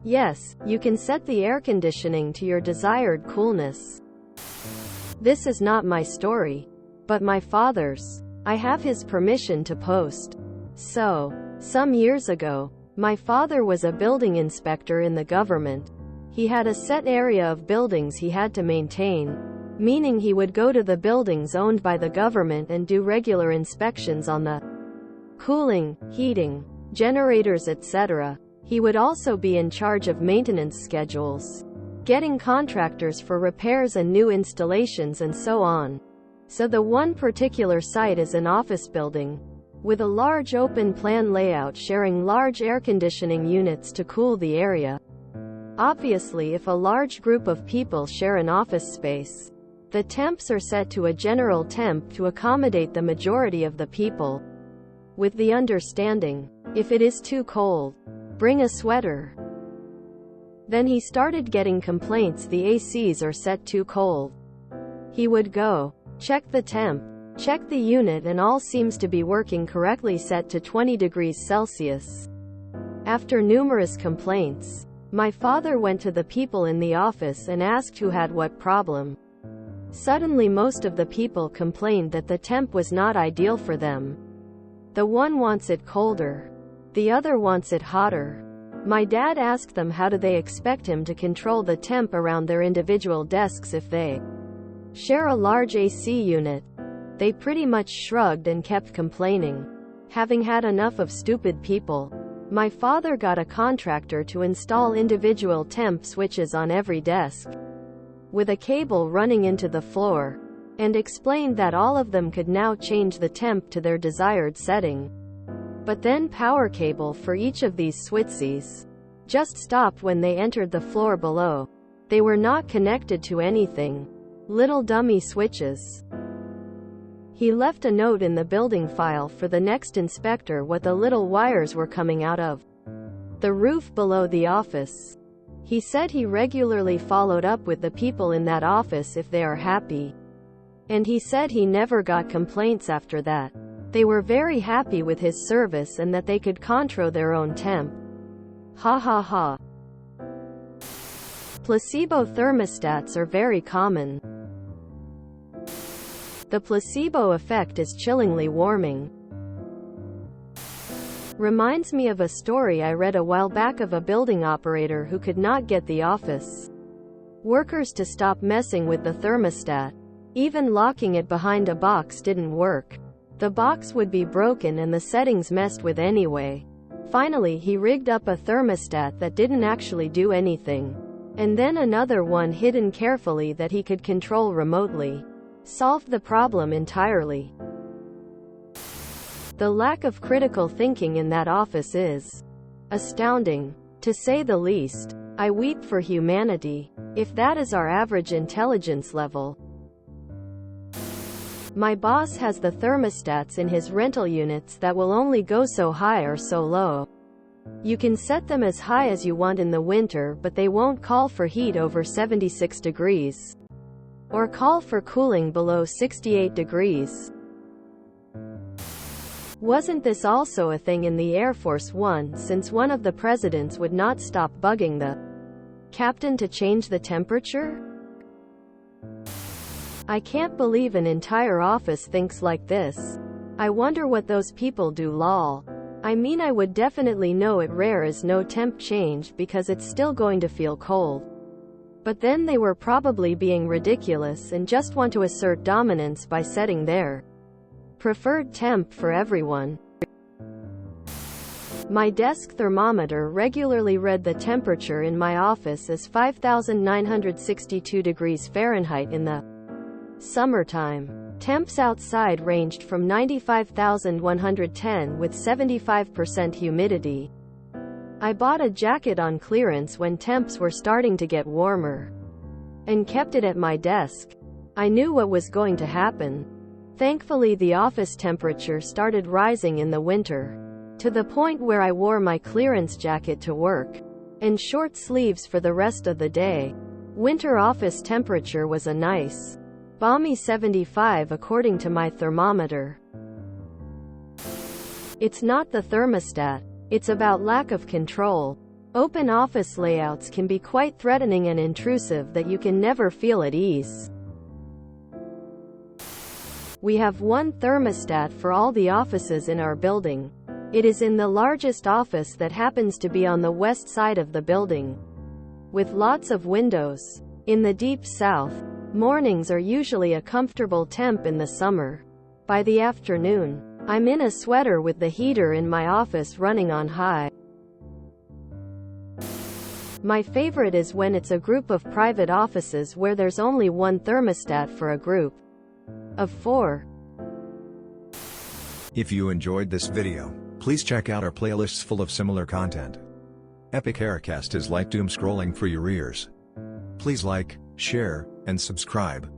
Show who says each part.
Speaker 1: Yes, you can set the air conditioning to your desired coolness. This is not my story, but my father's. I have his permission to post. So, some years ago, my father was a building inspector in the government. He had a set area of buildings he had to maintain, meaning he would go to the buildings owned by the government and do regular inspections on the cooling, heating, generators, etc. He would also be in charge of maintenance schedules, getting contractors for repairs and new installations and so on. So the one particular site is an office building, with a large open plan layout sharing large air conditioning units to cool the area. Obviously, if a large group of people share an office space, the temps are set to a general temp to accommodate the majority of the people, with the understanding, if it is too cold, bring a sweater. Then he started getting complaints the ACs are set too cold. He would go, check the temp, check the unit, and all seems to be working correctly, set to 20 degrees Celsius. After numerous complaints, my father went to the people in the office and asked who had what problem. Suddenly most of the people complained that the temp was not ideal for them. The one wants it colder. The other wants it hotter. My dad asked them how do they expect him to control the temp around their individual desks if they share a large AC unit. They pretty much shrugged and kept complaining. Having had enough of stupid people, my father got a contractor to install individual temp switches on every desk, with a cable running into the floor, and explained that all of them could now change the temp to their desired setting. But then power cable for each of these switches just stopped when they entered the floor below. They were not connected to anything. Little dummy switches. He left a note in the building file for the next inspector what the little wires were coming out of the roof below the office. He said he regularly followed up with the people in that office if they are happy. And he said he never got complaints after that. They were very happy with his service and that they could control their own temp. Ha ha ha. Placebo thermostats are very common. The placebo effect is chillingly warming. Reminds me of a story I read a while back of a building operator who could not get the office workers to stop messing with the thermostat. Even locking it behind a box didn't work. The box would be broken and the settings messed with anyway. Finally, he rigged up a thermostat that didn't actually do anything, and then another one hidden carefully that he could control remotely. Solved the problem entirely. The lack of critical thinking in that office is astounding, to say the least. I weep for humanity, if that is our average intelligence level. My boss has the thermostats in his rental units that will only go so high or so low. You can set them as high as you want in the winter, but they won't call for heat over 76 degrees. Or call for cooling below 68 degrees. Wasn't this also a thing in the Air Force One, since one of the presidents would not stop bugging the captain to change the temperature? I can't believe an entire office thinks like this. I wonder what those people do, lol. I mean, I would definitely know it rare is no temp change because it's still going to feel cold. But then they were probably being ridiculous and just want to assert dominance by setting their preferred temp for everyone. My desk thermometer regularly read the temperature in my office as 5,962 degrees Fahrenheit in the summertime. Temps outside ranged from 95,110 with 75% humidity. I bought a jacket on clearance when temps were starting to get warmer, and kept it at my desk. I knew what was going to happen. Thankfully, the office temperature started rising in the winter, to the point where I wore my clearance jacket to work, and short sleeves for the rest of the day. Winter office temperature was a nice, balmy 75 according to my thermometer. It's not the thermostat. It's about lack of control. Open office layouts can be quite threatening and intrusive that you can never feel at ease. We have one thermostat for all the offices in our building. It is in the largest office that happens to be on the west side of the building, with lots of windows. In the deep south, mornings are usually a comfortable temp in the summer. By the afternoon, I'm in a sweater with the heater in my office running on high. My favorite is when it's a group of private offices where there's only one thermostat for a group of 4.
Speaker 2: If you enjoyed this video, please check out our playlists full of similar content. Epic Haircast is like doom scrolling for your ears. Please like, share, and subscribe.